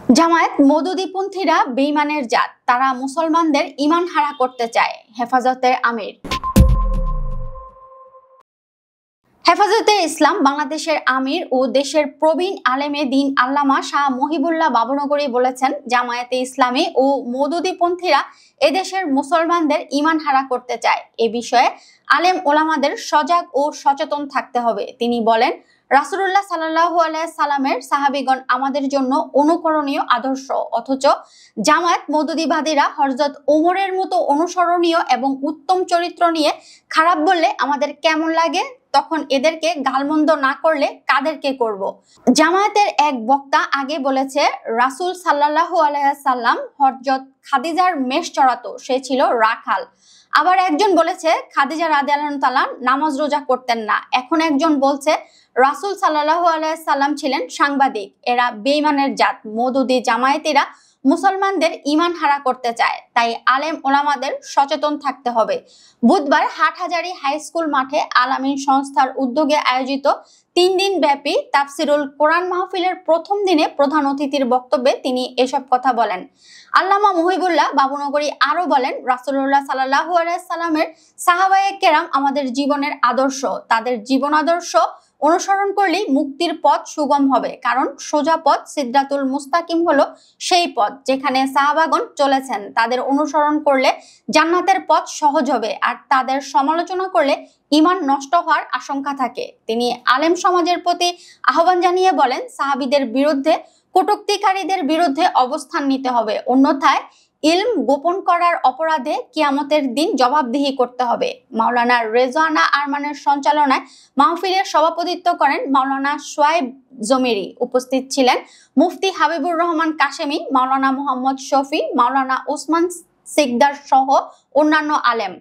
জামায়াত মওদুদীপন্থীরা বেঈমানের জাত, তারা মুসলমানদের ঈমান হারা করতে চায়। হেফাজতের আমির। হেফাজতে ইসলাম বাংলাদেশের আমির ও দেশের প্রবীণ আলেমে দ্বীন আল্লামা শাহ মহিবুল্লাহ বাবুনগরী বলেছেন, জামায়াতে ইসলামী ও মওদুদীপন্থীরা এদেশের মুসলমানদের ঈমান হারা করতে চায়। এ বিষয়ে আলেম ওলামাদের সজাগ ও সচেতন থাকতে হবে। তিনি বলেন, রাসূলুল্লাহ সাল্লাল্লাহু আলাইহি সাল্লামের সাহাবীগণ আমাদের জন্য অনুকরণীয় আদর্শ, অথচ জামায়াত মওদুদীবাদীরা হযরত ওমরের মতো অনুসরণীয় এবং উত্তম চরিত্র নিয়ে খারাপ বললে আমাদের কেমন লাগে? তখন এদেরকে গালমন্দ না করলে কাদেরকে করব? জামায়াতের এক বক্তা আগে বলেছে, রাসূল সাল্লাল্লাহু আলাইহি সাল্লাম হযরত খাদিজার মেষ চড়াতো, সে ছিল রাখাল। আবার একজন বলেছে খাদিজা রাদিয়াল্লাহু তাআলা নামাজ রোজা করতেন না। এখন একজন বলছে রাসূল সাল্লাল্লাহু আলাইহি সাল্লাম ছিলেন সাংবাদিক। এরা বেঈমানের জাত। মওদুদী জামায়াতীরা মুসলমানদের ঈমান হারা করতে চায়, তাই আলেম ওলামাদের সচেতন থাকতে হবে। বুধবার হাটহাজারী হাই স্কুল মাঠে আল আমিন সংস্থার উদ্যোগে আয়োজিত 3 দিন ব্যাপী তাফসিরুল কোরআন মাহফিলের প্রথম দিনে প্রধান অতিথির বক্তব্যে তিনি এসব কথা বলেন। আল্লামা মহিবুল্লাহ বাবুনগরী আরো বলেন, রাসূলুল্লাহ সাল্লাল্লাহু আলাইহি সাল্লামের সাহাবায়ে কেরাম আমাদের জীবনের আদর্শ। তাদের জীবন আদর্শ অনুসরণ করলেই মুক্তির পথ সুগম হবে, কারণ সোজা পথ সিদরাতুল মুস্তাকিম হলো সেই পথ যেখানে সাহাবাগণ চলেছেন। তাদের অনুসরণ করলে জান্নাতের পথ সহজ হবে, আর তাদের সমালোচনা করলে ঈমান নষ্ট হওয়ার আশঙ্কা থাকে। তিনি আলেম সমাজের প্রতি আহ্বান জানিয়ে বলেন, সাহাবীদের বিরুদ্ধে কটূক্তিকারীদের বিরুদ্ধে অবস্থান নিতে হবে, অন্যথায় ইলম গোপন করার অপরাধে কিয়ামতের দিন জবাবদিহি করতে হবে। মাওলানা রেজওয়ানা আরমানের সঞ্চালনায় মাহফিলের সভাপতিত্ব করেন মাওলানা সোয়াইব জমিরি। উপস্থিত ছিলেন মুফতি হাবিবুর রহমান কাশেমি, মাওলানা মোহাম্মদ শফি, মাওলানা ওসমান সিকদার সহ অন্যান্য আলেম।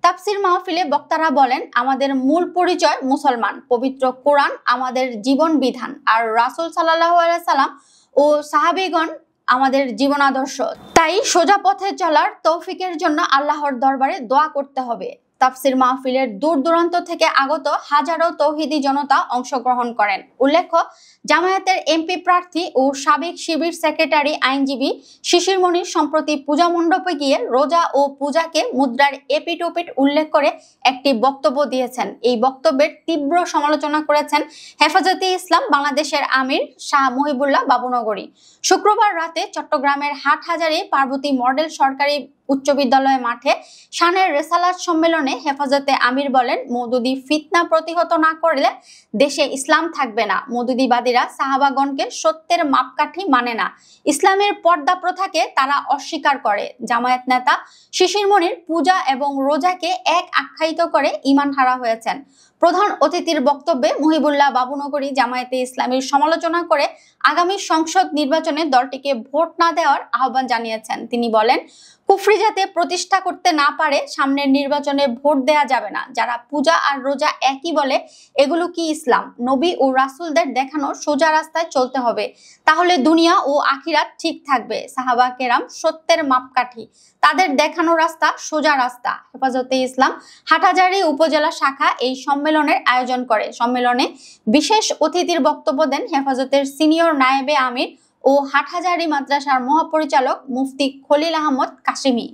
তাফসির মাহফিলে বক্তারা বলেন, আমাদের মূল পরিচয় মুসলমান। পবিত্র কোরআন আমাদের জীবন বিধান, আর রাসূল সাল্লাল্লাহু আলাইহি সাল্লাম ও সাহাবীগণ আমাদের জীবন আদর্শ। তাই সোজা পথে চলার তৌফিকের জন্য আল্লাহর দরবারে দোয়া করতে হবে। তাফসির মাহফিলের দূর দূরান্ত থেকে আগত হাজারো তৌহিদি জনতা অংশগ্রহণ করেন। উল্লেখ্য, জামায়াতের এমপি প্রার্থী ও সাবেক শিবির সেক্রেটারি আইনজীবী শিশির মনির সম্প্রতি পূজা মণ্ডপে গিয়ে রোজা ও পূজাকে মুদ্রার এপিট ওপিট উল্লেখ করে একটি বক্তব্য দিয়েছেন। এই বক্তব্যের তীব্র সমালোচনা করেছেন হেফাজতে ইসলাম বাংলাদেশের আমির শাহ মহিবুল্লাহ বাবুনগরী। শুক্রবার রাতে চট্টগ্রামের হাটহাজারী পার্বতী মডেল সরকারি উচ্চ বিদ্যালয় মাঠে শানের রেসালাত সম্মেলনে হেফাজতে আমির বলেন, মওদুদী ফিতনা প্রতিহত না করলে দেশে ইসলাম থাকবে না। মওদুদীবাদীরা সাহাবাগণকে সত্যের মাপকাঠি মানে না, ইসলামের পর্দা প্রথাকে তারা অস্বীকার করে। জামায়াত নেতা শিশির মনির পূজা এবং রোজাকে এক আখ্যায়িত করে ঈমান হারা হয়েছেন। প্রধান অতিথির বক্তব্যে মহিবুল্লাহ বাবুনগরী জামায়াতে ইসলামীর সমালোচনা করে আগামী সংসদ নির্বাচনে দলটিকে ভোট না দেওয়ার আহ্বান জানিয়েছেন। তিনি বলেন, কুফরি যাতে প্রতিষ্ঠা করতে না পারে সামনের নির্বাচনে ভোট দেয়া যাবে না। যারা পূজা আর রোজা একই বলে, এগুলো কি ইসলাম? নবী ও রাসূলদের দেখানো সোজা রাস্তায় চলতে হবে, তাহলে দুনিয়া ও আখিরাত ঠিক থাকবে। সাহাবা কেরাম সত্যের মাপকাঠি, তাদের দেখানো রাস্তা সোজা রাস্তা। হেফাজতে ইসলাম হাটহাজারী উপজেলা শাখা এই সম্মেলনের আয়োজন করে। সম্মেলনে বিশেষ অতিথির বক্তব্য দেন হেফাজতের সিনিয়র নায়েবে আমির ও হাটহাজারী মাদ্রাসার মহাপরিচালক মুফতি খলিল আহমদ কাশেমি।